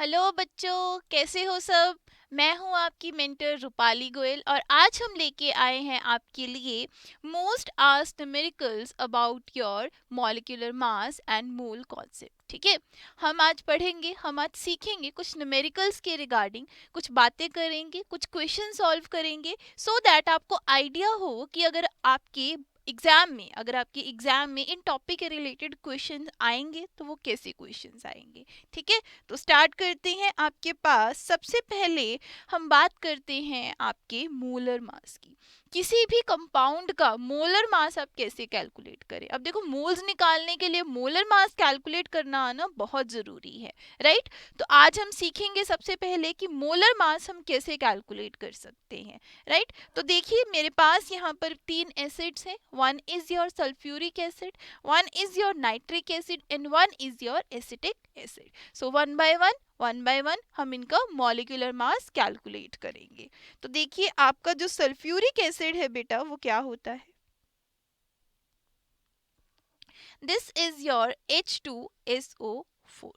Hello बच्चों, कैसे हो सब। मैं हूं आपकी मेंटर रूपाली गोयल और आज हम लेके आए हैं आपके लिए most asked numericals about your molecular mass and mole concept. ठीक है, हम आज पढ़ेंगे, हम आज सीखेंगे कुछ न्यूमेरिकल्स के रिगार्डिंग, कुछ बातें करेंगे, कुछ क्वेश्चन सॉल्व करेंगे सो दैट आपको आइडिया हो कि अगर आपके एग्जाम में इन टॉपिक के रिलेटेड क्वेश्चन आएंगे तो वो कैसे क्वेश्चंस आएंगे। ठीक है, तो स्टार्ट करते हैं। आपके पास सबसे पहले हम बात करते हैं आपके मोलर मास की। किसी भी कंपाउंड का मोलर मास आप कैसे कैलकुलेट करें। अब देखो, मोल्स निकालने के लिए मोलर मास कैलकुलेट करना आना बहुत ज़रूरी है, राइट। तो आज हम सीखेंगे सबसे पहले कि मोलर मास हम कैसे कैलकुलेट कर सकते हैं, राइट। तो देखिए, मेरे पास यहाँ पर 3 एसिड्स हैं। One is your sulphuric acid, one is your nitric acid and one is your acetic acid. So one by one हम इनका मॉलिक्यूलर मास कैलकुलेट करेंगे। तो देखिए, आपका जो सल्फ्यूरिक एसिड है बेटा, वो क्या होता है। This is your H2SO4।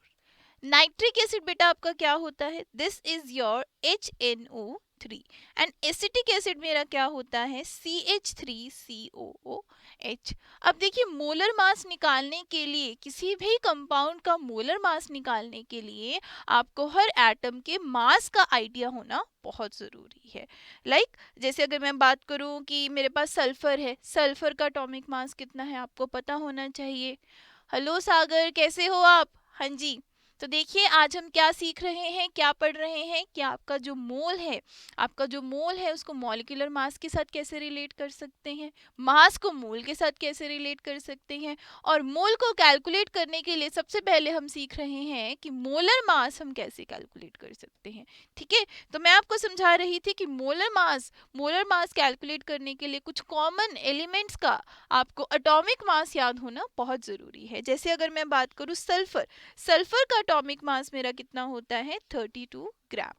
Nitric acid बेटा आपका क्या होता है। This is your HNO3 and acetic acid मेरा क्या होता है, CH3COOH। अब देखिए, मोलर मास निकालने के लिए, किसी भी कंपाउंड का मोलर मास निकालने के लिए आपको हर एटम के मास का आइडिया होना बहुत ज़रूरी है। जैसे अगर मैं बात करूं कि मेरे पास सल्फर है, सल्फर का एटॉमिक मास कितना है आपको पता होना चाहिए। हेलो सागर, कैसे हो आप। हाँ जी। तो देखिए, आज हम क्या सीख रहे हैं, क्या पढ़ रहे हैं कि आपका जो मोल है उसको मॉलिक्यूलर मास के साथ कैसे रिलेट कर सकते हैं, मास को मोल के साथ कैसे रिलेट कर सकते हैं। और मोल को कैलकुलेट करने के लिए सबसे पहले हम सीख रहे हैं कि मोलर मास हम कैसे कैलकुलेट कर सकते हैं। ठीक है, तो मैं आपको समझा रही थी कि मोलर मास कैलकुलेट करने के लिए कुछ कॉमन एलिमेंट्स का आपको एटॉमिक मास याद होना बहुत ज़रूरी है। जैसे अगर मैं बात करूँ सल्फर का एटॉमिक मास मेरा कितना होता है, 32 ग्राम।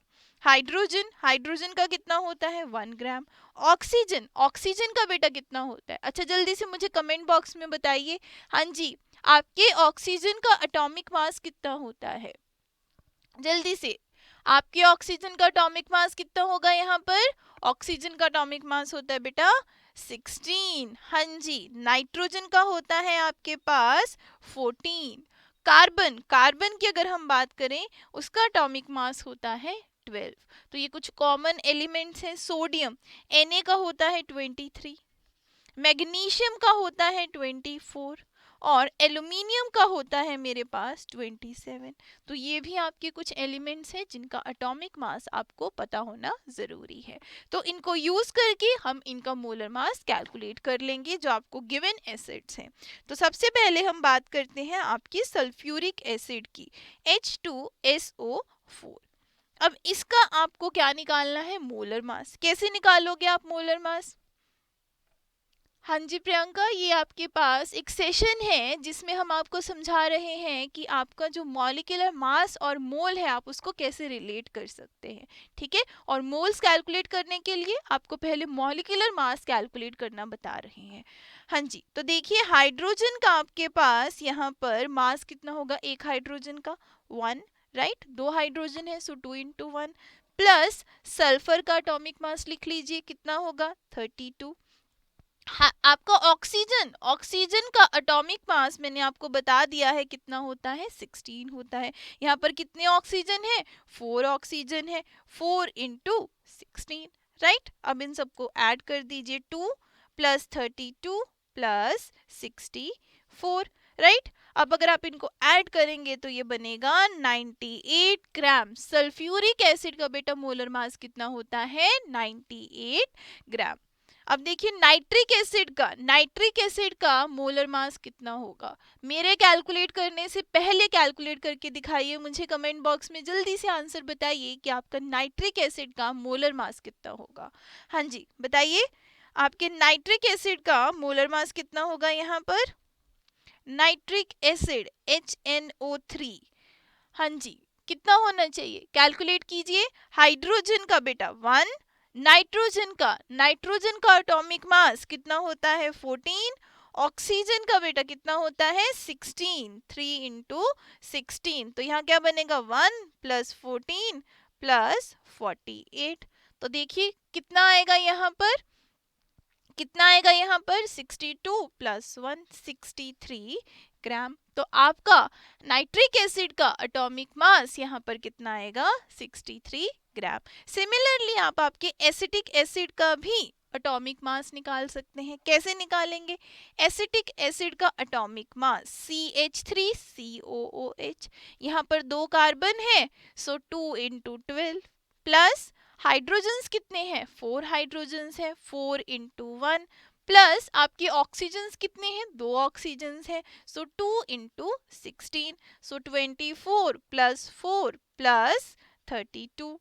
हाइड्रोजन का कितना होता है, 1 ग्राम। ऑक्सीजन का बेटा कितना होता है, अच्छा जल्दी से मुझे कमेंट बॉक्स में बताइए। हाँ जी, आपके ऑक्सीजन का एटॉमिक मास कितना होता है, जल्दी से। आपके ऑक्सीजन का एटॉमिक मास कितना होगा यहाँ पर, ऑक्सीजन का एटॉमिक मास होता है बेटा 16। हाँ जी, नाइट्रोजन का होता है आपके पास 14। कार्बन की अगर हम बात करें, उसका एटॉमिक मास होता है 12। तो ये कुछ कॉमन एलिमेंट्स हैं। सोडियम Na का होता है 23, मैग्नीशियम का होता है 24 और एल्यूमिनियम का होता है मेरे पास 27। तो ये भी आपके कुछ एलिमेंट्स हैं जिनका एटॉमिक मास आपको पता होना ज़रूरी है। तो इनको यूज़ करके हम इनका मोलर मास कैलकुलेट कर लेंगे जो आपको गिवन एसिड्स हैं। तो सबसे पहले हम बात करते हैं आपकी सल्फ्यूरिक एसिड की, H2SO4। अब इसका आपको क्या निकालना है, मोलर मास। कैसे निकालोगे आप मोलर मास। हाँ जी प्रियंका, ये आपके पास एक सेशन है जिसमें हम आपको समझा रहे हैं कि आपका जो मॉलिक्यूलर मास और मोल है आप उसको कैसे रिलेट कर सकते हैं। ठीक है, और मोल्स कैलकुलेट करने के लिए आपको पहले मॉलिक्यूलर मास कैलकुलेट करना बता रहे हैं। हाँ जी, तो देखिए, हाइड्रोजन का आपके पास यहाँ पर मास कितना होगा, एक हाइड्रोजन का 1, राइट। 2 हाइड्रोजन है सो 2 × 1 प्लस सल्फर का एटॉमिक मास लिख लीजिए कितना होगा, 32। हाँ, आपका ऑक्सीजन का एटॉमिक मास मैंने आपको बता दिया है कितना होता है, 16 होता है। यहाँ पर कितने ऑक्सीजन है, 4 ऑक्सीजन है, 4 × 16, राइट। अब इन सबको ऐड कर दीजिए, 2 + 32 + 64, राइट। अब अगर आप इनको ऐड करेंगे तो ये बनेगा 98 ग्राम। सल्फ्यूरिक एसिड का बेटा मोलर मास कितना होता है, 98 ग्राम। अब देखिए, नाइट्रिक एसिड का मोलर मास कितना होगा, मेरे कैलकुलेट करने से पहले कैलकुलेट करके दिखाइए मुझे कमेंट बॉक्स में, जल्दी से आंसर बताइए कि आपका नाइट्रिक एसिड का मोलर मास कितना होगा। हाँ जी बताइए, आपके नाइट्रिक एसिड का मोलर मास कितना होगा। यहाँ पर नाइट्रिक एसिड HNO3, हाँ जी, कितना होना चाहिए, कैलकुलेट कीजिए। हाइड्रोजन का बेटा 1, नाइट्रोजन का एटॉमिक मास कितना होता है, 14, ऑक्सीजन का बेटा कितना होता है 16, 3 इंटू 16, तो यहाँ क्या बनेगा 1 प्लस 14 प्लस 48। तो देखिए कितना आएगा यहाँ पर, कितना आएगा यहाँ पर 62 प्लस 1 63 ग्राम। तो आपका नाइट्रिक एसिड का एटॉमिक मास यहाँ पर कितना आएगा 63 ग्राम। सिमिलरली आप आपके एसिटिक एसिड का भी एटॉमिक मास निकाल सकते हैं। कैसे निकालेंगे? एसिटिक एसिड का एटॉमिक मास CH3COOH, यहाँ पर 2 कार्बन है सो 2 इंटू 12 प्लस हाइड्रोजन्स कितने हैं 4 हाइड्रोजन्स है 4 इंटू 1 प्लस आपके ऑक्सीजन्स कितने हैं 2 ऑक्सीजन्स है सो 2 इंटू 16 सो 24 प्लस 4 प्लस 32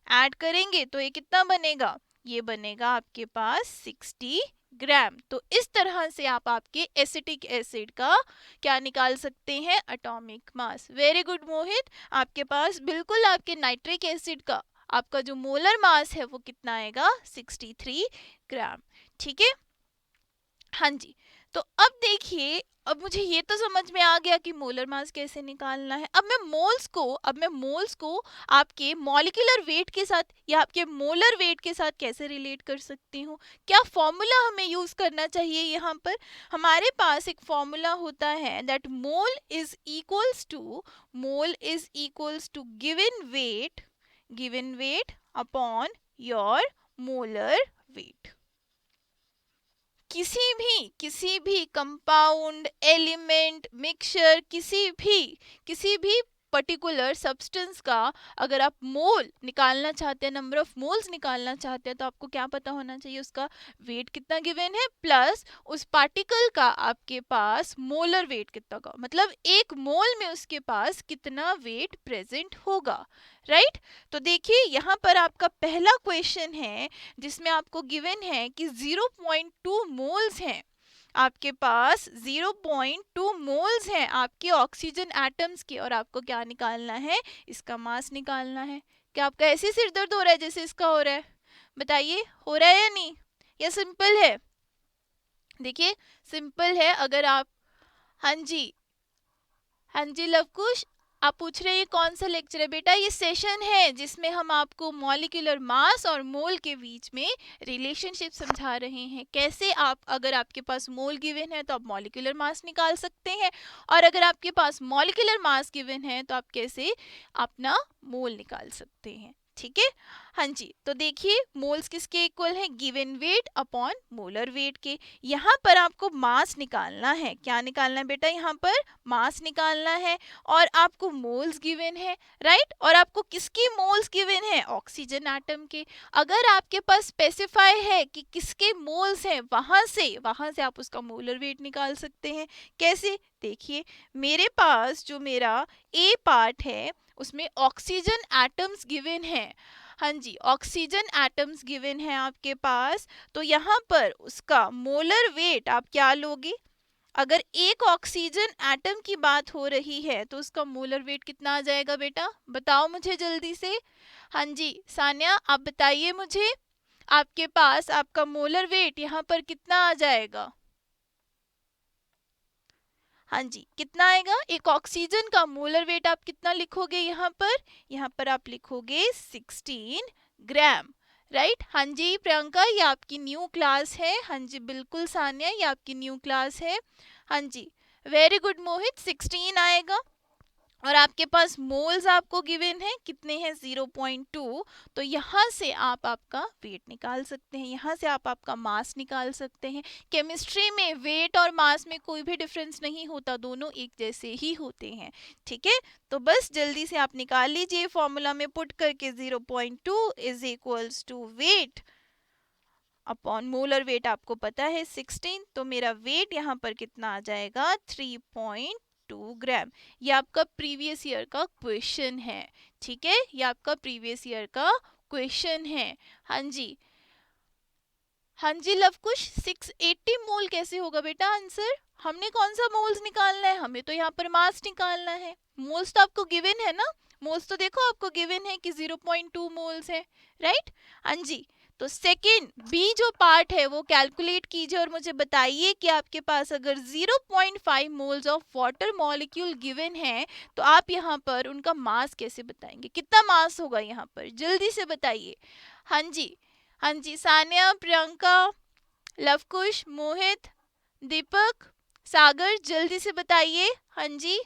ऐड करेंगे तो ये कितना बनेगा, ये बनेगा आपके पास 60 ग्राम। तो इस तरह से आप आपके एसिटिक एसिड का क्या निकाल सकते हैं एटॉमिक मास। वेरी गुड मोहित, आपके पास बिल्कुल आपके नाइट्रिक एसिड का आपका जो मोलर मास है वो कितना आएगा 63 ग्राम। ठीक है, हाँ जी। तो अब देखिए, अब मुझे ये तो समझ में आ गया कि मोलर मास कैसे निकालना है। अब मैं मोल्स को आपके मॉलिक्यूलर वेट के साथ या आपके मोलर वेट के साथ कैसे रिलेट कर सकती हूँ। क्या फॉर्मूला हमें यूज करना चाहिए? यहाँ पर हमारे पास एक फॉर्मूला होता है that mole is equals to given weight upon your molar weight. किसी भी कंपाउंड, एलिमेंट, मिक्सचर, किसी भी पर्टिकुलर सब्सटेंस का अगर आप मोल निकालना चाहते हैं, नंबर ऑफ मोल्स निकालना चाहते हैं, तो आपको क्या पता होना चाहिए, उसका वेट कितना गिवन है प्लस उस पार्टिकल का आपके पास मोलर वेट कितना का, मतलब एक मोल में उसके पास कितना वेट प्रेजेंट होगा। राइट? तो देखिए यहाँ पर आपका पहला क्वेश्चन है जिसमें आपको गिवन है कि 0.2 मोल्स हैं आपके पास, 0.2 मोल्स हैं आपके ऑक्सीजन एटम्स के, और आपको क्या निकालना है, इसका मास निकालना है। क्या आपका ऐसे सिर दर्द हो रहा है जैसे इसका हो रहा है? बताइए, हो रहा है या नहीं, या सिंपल है? देखिए सिंपल है। अगर आप, हाँ जी लवकुश, आप पूछ रहे हैं ये कौन सा लेक्चर है? बेटा ये सेशन है जिसमें हम आपको मॉलिक्यूलर मास और मोल के बीच में रिलेशनशिप समझा रहे हैं। कैसे आप, अगर आपके पास मोल गिवन है तो आप मॉलिक्यूलर मास निकाल सकते हैं, और अगर आपके पास मॉलिक्यूलर मास गिवन है तो आप कैसे अपना मोल निकाल सकते हैं। ठीक है, हाँ जी। तो देखिए मोल्स किसके इक्वल है, given weight upon molar wait के। यहाँ पर आपको मास निकालना है। क्या निकालना है बेटा? यहाँ पर मास निकालना है, और आपको मोल्स गिवन है। राइट? और आपको किसकी मोल्स गिवन है? ऑक्सीजन एटम के। अगर आपके पास स्पेसिफाई है कि किसके मोल्स हैं, वहां से आप उसका मोलर वेट निकाल सकते हैं। कैसे? देखिए मेरे पास जो मेरा ए पार्ट है उसमें ऑक्सीजन एटम्स गिवन है। हाँ जी, ऑक्सीजन एटम्स गिवन है आपके पास, तो यहाँ पर उसका मोलर वेट आप क्या लोगे? अगर एक ऑक्सीजन एटम की बात हो रही है तो उसका मोलर वेट कितना आ जाएगा बेटा? बताओ मुझे जल्दी से। हाँ जी सान्या, आप बताइए मुझे, आपके पास आपका मोलर वेट यहाँ पर कितना आ जाएगा? हाँ जी, कितना आएगा? एक ऑक्सीजन का मोलर वेट आप कितना लिखोगे यहाँ पर? यहाँ पर आप लिखोगे 16 ग्राम। राइट? हाँ जी प्रियंका, ये आपकी न्यू क्लास है। हाँ जी बिल्कुल सान्या, ये आपकी न्यू क्लास है। हाँ जी वेरी गुड मोहित, 16 आएगा। और आपके पास मोल्स आपको गिवन है कितने हैं? 0.2। तो यहाँ से आप आपका वेट निकाल सकते हैं, यहाँ से आप आपका मास निकाल सकते हैं। केमिस्ट्री में वेट और मास में कोई भी डिफरेंस नहीं होता, दोनों एक जैसे ही होते हैं। ठीक है, तो बस जल्दी से आप निकाल लीजिए फॉर्मूला में पुट करके। 0.2 is equals to weight upon molar weight आपको पता है 16, तो मेरा वेट यहाँ पर कितना आ जाएगा? 3.2 ग्राम। ये आपका प्रीवियस ईयर का क्वेश्चन है। ठीक है, ये आपका प्रीवियस ईयर का क्वेश्चन है। हाँ जी, हाँ जी लवकुश, 680 मोल कैसे होगा बेटा आंसर? हमने कौन सा मोल्स निकालना है? हमें तो यहाँ पर मास निकालना है। मोल्स तो आपको गिवन है ना, मोल्स तो देखो आपको गिवन है कि 0.2 मोल्स है। राइट? हाँ जी, तो सेकेंड बी जो पार्ट है वो कैलकुलेट कीजिए और मुझे बताइए कि आपके पास अगर 0.5 moles of water molecule given है तो आप यहाँ पर उनका मास कैसे बताएंगे, कितना मास होगा यहाँ पर, जल्दी से बताइए। हाँ जी, हाँ जी, सानिया, प्रियंका, लवकुश, मोहित, दीपक, सागर, जल्दी से बताइए। हाँ जी,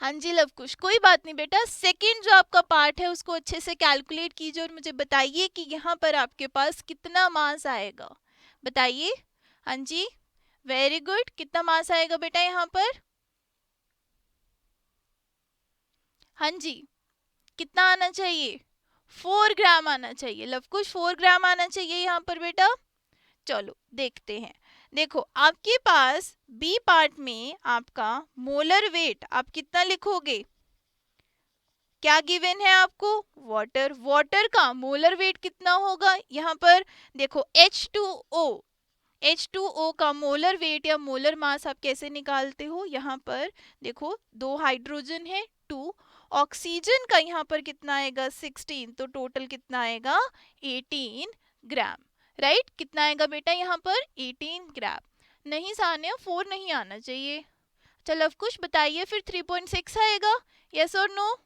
हाँ जी लवकुश, कोई बात नहीं बेटा, सेकंड जो आपका पार्ट है उसको अच्छे से कैलकुलेट कीजिए और मुझे बताइए कि यहाँ पर आपके पास कितना मास आएगा, बताइए। हाँ जी, वेरी गुड, कितना मास आएगा बेटा यहाँ पर? हाँ जी, कितना आना चाहिए? 4 ग्राम आना चाहिए लवकुश, 4 ग्राम आना चाहिए यहाँ पर बेटा। चलो देखते हैं। देखो आपके पास बी पार्ट में आपका मोलर वेट आप कितना लिखोगे, क्या गिवन है आपको? वाटर, वाटर का मोलर वेट कितना होगा यहाँ पर? देखो H2O, H2O का मोलर वेट या मोलर मास आप कैसे निकालते हो? यहाँ पर देखो 2 हाइड्रोजन है 2, ऑक्सीजन का यहाँ पर कितना आएगा 16, तो टोटल कितना आएगा 18 ग्राम, राइट? कितना आएगा बेटा यहाँ पर 18 ग्राम। नहीं सानिया 4 नहीं आना चाहिए। चलो अब कुछ बताइए फिर 3.6 आएगा, यस और नो?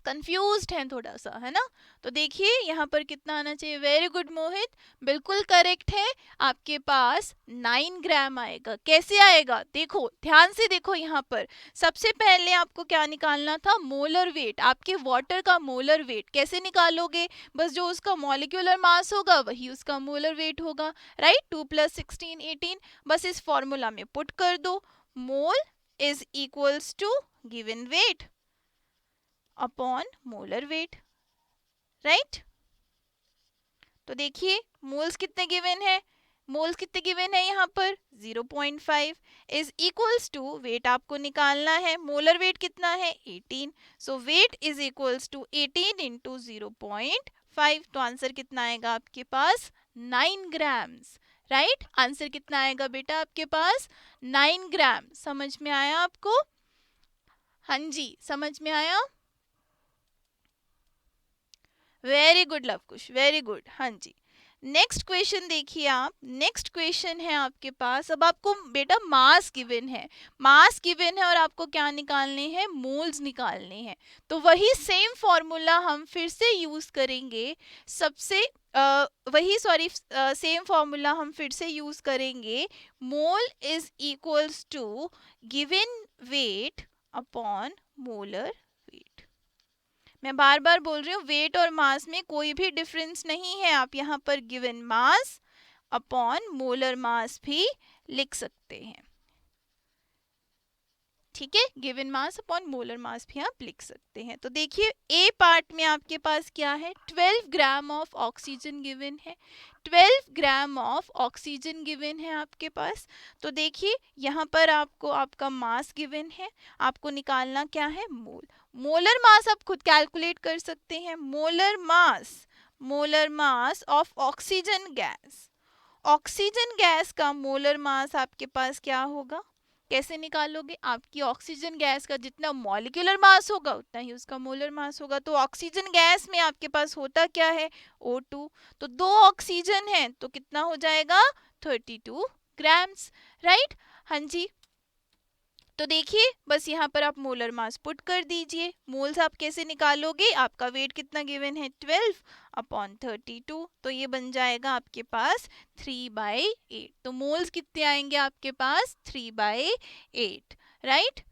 कंफ्यूज्ड हैं थोड़ा सा, है ना? तो देखिए यहाँ पर कितना आना चाहिए। वेरी गुड मोहित, बिल्कुल करेक्ट है, आपके पास 9 ग्राम आएगा। कैसे आएगा? देखो ध्यान से देखो, यहाँ पर सबसे पहले आपको क्या निकालना था? मोलर वेट, आपके वाटर का मोलर वेट। कैसे निकालोगे? बस जो उसका मॉलिक्यूलर मास होगा वही उसका मोलर वेट होगा, राइट? 2 + 16 18, बस इस फॉर्मूला में पुट कर दो। Mole is equals to given weight upon molar weight, right? तो देखिए मोल्स कितने गिवन है, मोल्स कितने गिवन है यहाँ पर 0.5 इज इक्वल्स टू वेट आपको निकालना है, मोलर वेट कितना है 18, so weight is equals to 18 into 0.5, तो आंसर कितना आएगा आपके पास 9 ग्राम्स, राइट? आंसर कितना आएगा बेटा आपके पास 9 ग्राम। समझ में आया आपको? हाँ जी, समझ में आया? Very good Lavkush, very good. हाँ जी, नेक्स्ट क्वेश्चन देखिए आप। नेक्स्ट क्वेश्चन है आपके पास, अब आपको बेटा मास गिवन है, मास गिवन है और आपको क्या निकालने हैं? मोल्स निकालने हैं। तो वही सेम फॉर्मूला हम फिर से यूज करेंगे, सबसे वही सॉरी सेम फॉर्मूला हम फिर से यूज करेंगे। Mole is equals to given weight upon molar weight. मैं बार बार बोल रही हूँ, वेट और मास में कोई भी डिफरेंस नहीं है, आप यहाँ पर गिवन मास अपॉन मोलर मास भी लिख सकते हैं, ठीक है? गिवन मास अपॉन मोलर मास भी आप लिख सकते हैं। तो देखिए ए पार्ट में आपके पास क्या है? 12 ग्राम ऑफ ऑक्सीजन गिवन है, 12 ग्राम ऑफ ऑक्सीजन गिवन है आपके पास। तो देखिए यहाँ पर आपको आपका मास गिवन है, आपको निकालना क्या है? मोल। मोलर मास आप खुद कैलकुलेट कर सकते हैं। Molar mass, molar mass of oxygen gas, oxygen gas का मोलर मास आपके पास क्या होगा? कैसे निकालोगे? आपकी ऑक्सीजन गैस का जितना मॉलिक्यूलर मास होगा उतना ही उसका मोलर मास होगा। तो ऑक्सीजन गैस में आपके पास होता क्या है? O2। तो 2 ऑक्सीजन है तो कितना हो जाएगा? 32 ग्राम्स, राइट? हाँ जी, तो देखिए बस यहाँ पर आप मोलर मास पुट कर दीजिए। मोल्स आप कैसे निकालोगे? आपका वेट कितना गिवन है? 12 अपॉन 32, तो ये बन जाएगा आपके पास 3/8। तो मोल्स कितने आएंगे आपके पास? 3/8, राइट?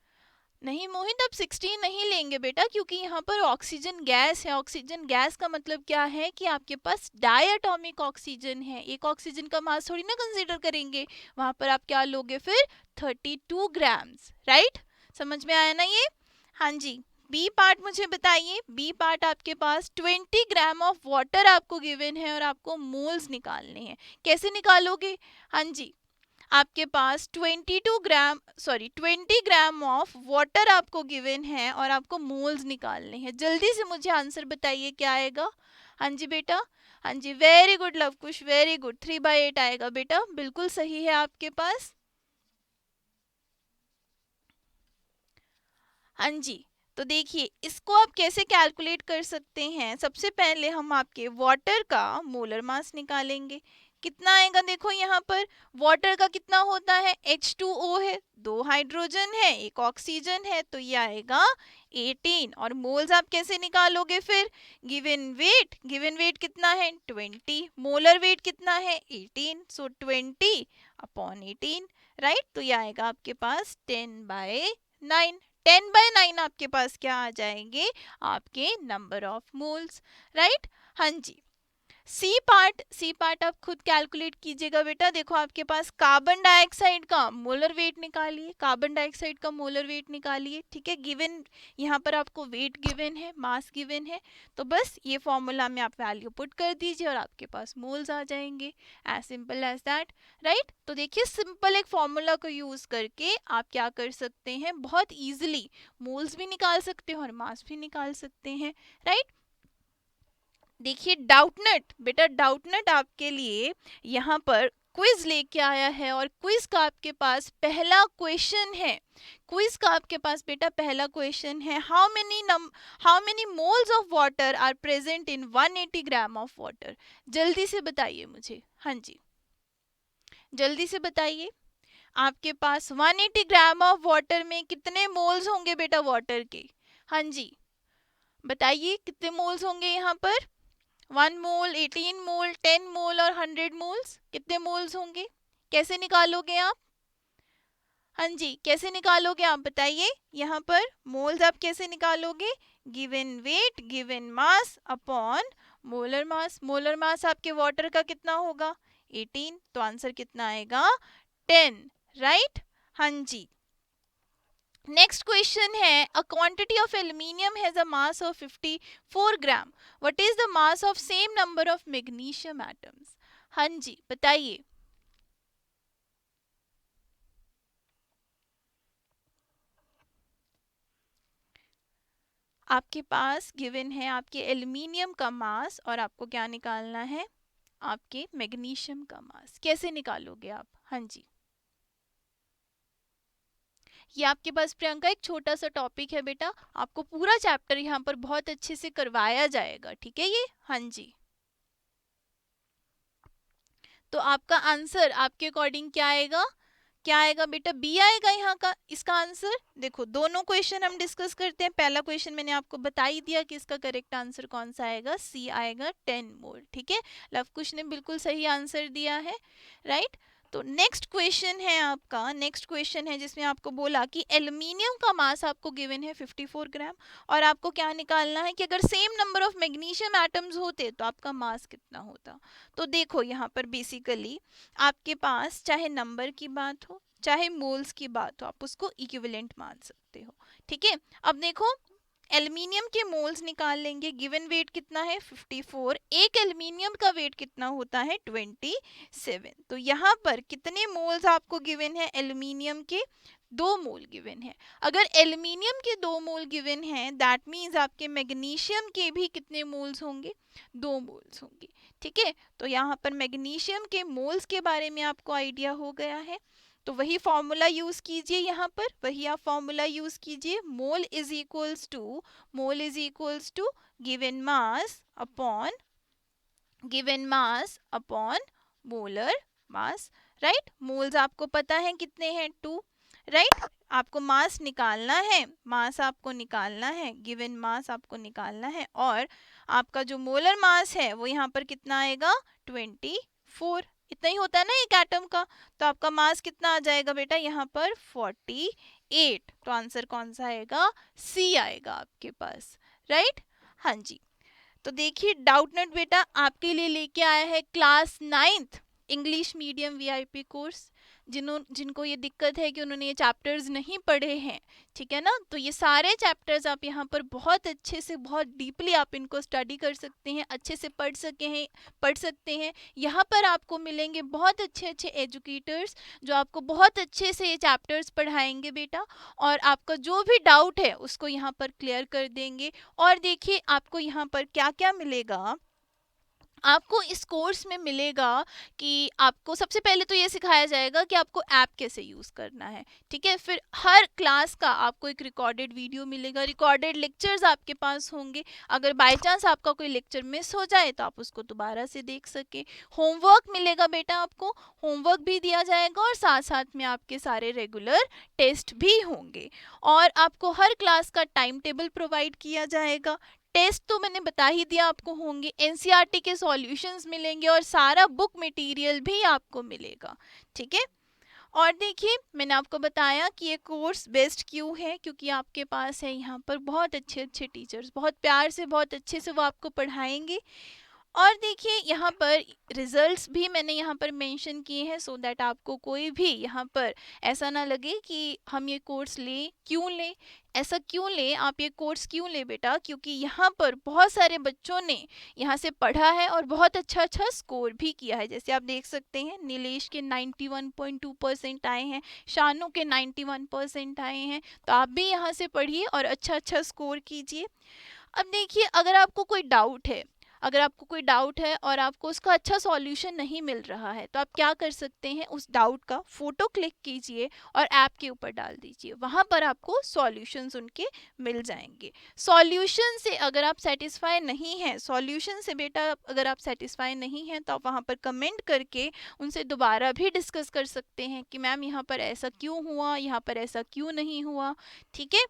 नहीं मोहित, अब 16 नहीं लेंगे बेटा, क्योंकि यहाँ पर ऑक्सीजन गैस है। ऑक्सीजन गैस का मतलब क्या है कि आपके पास डायटोमिक ऑक्सीजन है, एक ऑक्सीजन का मास थोड़ी ना कंसीडर करेंगे। वहां पर आप क्या लोगे फिर? 32 ग्राम्स, राइट? समझ में आया ना ये? हाँ जी, बी पार्ट मुझे बताइए। बी पार्ट आपके पास 20 ग्राम ऑफ वाटर आपको गिवन है और आपको मोल्स निकालने हैं। कैसे निकालोगे? हाँ जी, आपके पास 20 ग्राम ऑफ वाटर आपको गिवन है और आपको मोल्स निकालने हैं। जल्दी से मुझे आंसर बताइए क्या आएगा? हाँ जी बेटा, हाँ जी, very good Lavkush, very good, 3/8 आएगा बेटा, बिल्कुल सही है आपके पास। हाँ जी, तो देखिए इसको आप कैसे कैलकुलेट कर सकते हैं। सबसे पहले हम आपके वाटर का मोलर मास निकालेंगे। कितना आएगा, देखो यहाँ पर वाटर का कितना होता है, H2O है, 2 हाइड्रोजन है, 1 ऑक्सीजन है, तो ये आएगा 18। और मोल्स आप कैसे निकालोगे फिर, गिवन वेट कितना है 20, मोलर वेट कितना है 18, सो 20 अपॉन 18, राइट। तो ये आएगा आपके पास 10/9। 10/9 आपके पास क्या आ जाएंगे, आपके नंबर ऑफ मोल्स, राइट। हाँ जी। सी पार्ट आप खुद कैलकुलेट कीजिएगा बेटा। देखो आपके पास कार्बन डाइऑक्साइड का मोलर वेट निकालिए, कार्बन डाइऑक्साइड का मोलर वेट निकालिए, ठीक है। गिवन यहाँ पर आपको वेट गिवन है, मास गिवन है, तो बस ये फॉर्मूला में आप वैल्यू पुट कर दीजिए और आपके पास मोल्स आ जाएंगे। As simple as that, right. तो देखिए सिंपल एक फॉर्मूला को यूज करके आप क्या कर सकते हैं, बहुत इजीली मोल्स भी निकाल सकते हैं और मास भी निकाल सकते हैं, राइट। देखिए डाउटनट, बेटा डाउटनट आपके लिए यहाँ पर क्विज लेके आया है और क्विज का आपके पास पहला क्वेश्चन है। क्विज का आपके पास बेटा पहला क्वेश्चन है, how many moles of water are present in 180 gram of water. जल्दी से बताइए मुझे, हाँ जी जल्दी से बताइए। आपके पास 180 ग्राम ऑफ वाटर में कितने मोल्स होंगे बेटा वाटर के, हाँ जी बताइए कितने मोल्स होंगे यहाँ पर। 1 मोल, 18 मोल, 10 मोल और 100 मोल्स, कितने मोल्स होंगे, कैसे निकालोगे आप, हाँ जी कैसे निकालोगे आप बताइए। यहाँ पर मोल्स आप कैसे निकालोगे, given weight given mass upon molar मास। मोलर मास आपके वाटर का कितना होगा 18, तो आंसर कितना आएगा 10, राइट। हाँ जी। नेक्स्ट क्वेश्चन है, a quantity of aluminium has a mass of 54 gram, what is the mass of same number of magnesium atoms. हाँ जी बताइए। आपके पास गिवन है आपके एल्यूमिनियम का मास और आपको क्या निकालना है, आपके मैग्नीशियम का मास। कैसे निकालोगे आप, हाँ जी ये आपके पास प्रियंका एक छोटा सा टॉपिक है बेटा, आपको पूरा चैप्टर यहाँ पर बहुत अच्छे से करवाया जाएगा, ठीक है ये, हाँ जी। तो आपका आंसर आपके अकॉर्डिंग क्या आएगा, क्या आएगा बेटा, बी आएगा यहाँ का इसका आंसर। देखो दोनों क्वेश्चन हम डिस्कस करते हैं। पहला क्वेश्चन मैंने आपको बता ही दिया कि इसका करेक्ट आंसर कौन सा आएगा, सी आएगा 10 मोल, ठीक है। लव कुश ने बिल्कुल सही आंसर दिया है, राइट। तो नेक्स्ट क्वेश्चन है आपका, नेक्स्ट क्वेश्चन है जिसमें आपको बोला कि एल्यूमिनियम का मास आपको गिवन है 54 ग्राम और आपको क्या निकालना है कि अगर same number of magnesium atoms होते तो आपका मास कितना होता। तो देखो यहाँ पर बेसिकली आपके पास चाहे नंबर की बात हो चाहे मोल्स की बात हो, आप उसको इक्विवेलेंट मान सकते हो, ठीक है। अब देखो एल्यूमिनियम के मोल्स निकाल लेंगे, गिवन वेट कितना है 54, एक एल्यूमिनियम का वेट कितना होता है 27। तो यहाँ पर कितने मोल्स आपको गिवन है एल्यूमिनियम के, 2 मोल गिवन है। अगर एल्यूमिनियम के 2 मोल गिवन है दैट मीन्स आपके मैग्नीशियम के भी कितने मोल्स होंगे, 2 मोल्स होंगे, ठीक है। तो यहाँ पर मैग्नीशियम के मोल्स के बारे में आपको आइडिया हो गया है, तो वही फॉर्मूला यूज कीजिए, यहाँ पर वही आप फॉर्मूला यूज कीजिए, mole is equals to given mass upon molar mass, right. Moles आपको पता है कितने हैं 2, राइट। आपको मास निकालना है, मास आपको निकालना है, गिवन मास आपको निकालना है और आपका जो मोलर मास है वो यहाँ पर कितना आएगा 24, इतना ही होता है ना एक एटम का। तो आपका मास कितना आ जाएगा बेटा यहाँ पर 48, तो आंसर कौन सा आएगा, सी आएगा आपके पास, राइट। हाँ जी। तो देखिए डाउटनेट बेटा आपके लिए लेके आया है class 9th English medium VIP course. जिनको ये दिक्कत है कि उन्होंने ये चैप्टर्स नहीं पढ़े हैं, ठीक है ना, तो ये सारे चैप्टर्स आप यहाँ पर बहुत अच्छे से बहुत डीपली आप इनको स्टडी कर सकते हैं, अच्छे से पढ़ सकते हैं। यहाँ पर आपको मिलेंगे बहुत अच्छे अच्छे एजुकेटर्स जो आपको बहुत अच्छे से ये चैप्टर्स पढ़ाएंगे बेटा, और आपका जो भी डाउट है उसको यहाँ पर क्लियर कर देंगे। और देखिए आपको यहाँ पर क्या क्या मिलेगा, आपको इस कोर्स में मिलेगा कि आपको सबसे पहले तो ये सिखाया जाएगा कि आपको ऐप कैसे यूज़ करना है, ठीक है। फिर हर क्लास का आपको एक रिकॉर्डेड वीडियो मिलेगा, रिकॉर्डेड लेक्चर्स आपके पास होंगे। अगर बाय चांस आपका कोई लेक्चर मिस हो जाए तो आप उसको दोबारा से देख सके। होमवर्क मिलेगा बेटा आपको, होमवर्क भी दिया जाएगा और साथ साथ में आपके सारे रेगुलर टेस्ट भी होंगे। और आपको हर क्लास का टाइम टेबल प्रोवाइड किया जाएगा। टेस्ट तो मैंने बता ही दिया आपको होंगे, एनसीईआरटी के सॉल्यूशंस मिलेंगे और सारा बुक मटेरियल भी आपको मिलेगा, ठीक है। और देखिए मैंने आपको बताया कि ये कोर्स बेस्ट क्यों है, क्योंकि आपके पास है यहाँ पर बहुत अच्छे अच्छे टीचर्स, बहुत प्यार से बहुत अच्छे से वो आपको पढ़ाएंगे। और देखिए यहाँ पर रिजल्ट्स भी मैंने यहाँ पर मेंशन किए हैं, सो दैट आपको कोई भी यहाँ पर ऐसा ना लगे कि हम ये कोर्स लें, क्यों लें, ऐसा क्यों लें, आप ये कोर्स क्यों लें बेटा, क्योंकि यहाँ पर बहुत सारे बच्चों ने यहाँ से पढ़ा है और बहुत अच्छा अच्छा स्कोर भी किया है। जैसे आप देख सकते हैं नीलेश के 91.2% आए हैं, शानू के 91% आए हैं। तो आप भी यहाँ से पढ़िए और अच्छा अच्छा स्कोर कीजिए। अब देखिए अगर आपको कोई डाउट है और आपको उसका अच्छा सॉल्यूशन नहीं मिल रहा है तो आप क्या कर सकते हैं, उस डाउट का फोटो क्लिक कीजिए और ऐप के ऊपर डाल दीजिए, वहाँ पर आपको सॉल्यूशंस उनके मिल जाएंगे। सॉल्यूशन से अगर आप सेटिस्फाई नहीं हैं, सॉल्यूशन से बेटा अगर आप सेटिस्फाई नहीं हैं तो आप वहाँ पर कमेंट करके उनसे दोबारा भी डिस्कस कर सकते हैं कि मैम यहाँ पर ऐसा क्यों हुआ, यहाँ पर ऐसा क्यों नहीं हुआ, ठीक है।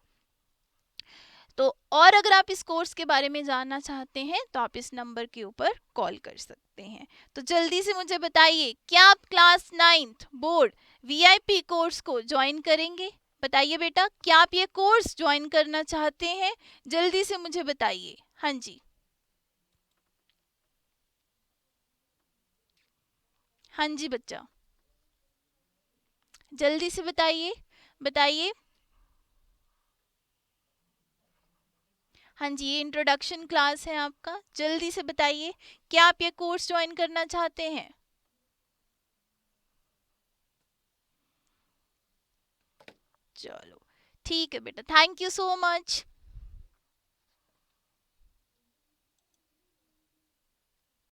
तो और अगर आप इस कोर्स के बारे में जानना चाहते हैं तो आप इस नंबर के ऊपर कॉल कर सकते हैं। तो जल्दी से मुझे बताइए, क्या आप class 9th board VIP course को ज्वाइन करेंगे? बताइए बेटा, क्या आप ये कोर्स ज्वाइन करना चाहते हैं? जल्दी से मुझे बताइए। हाँ जी, हाँ जी बच्चा, जल्दी से बताइए, बताइए। हाँ जी, ये इंट्रोडक्शन क्लास है आपका, जल्दी से बताइए, क्या आप ये कोर्स ज्वाइन करना चाहते हैं? चलो ठीक है बेटा, थैंक यू सो मच।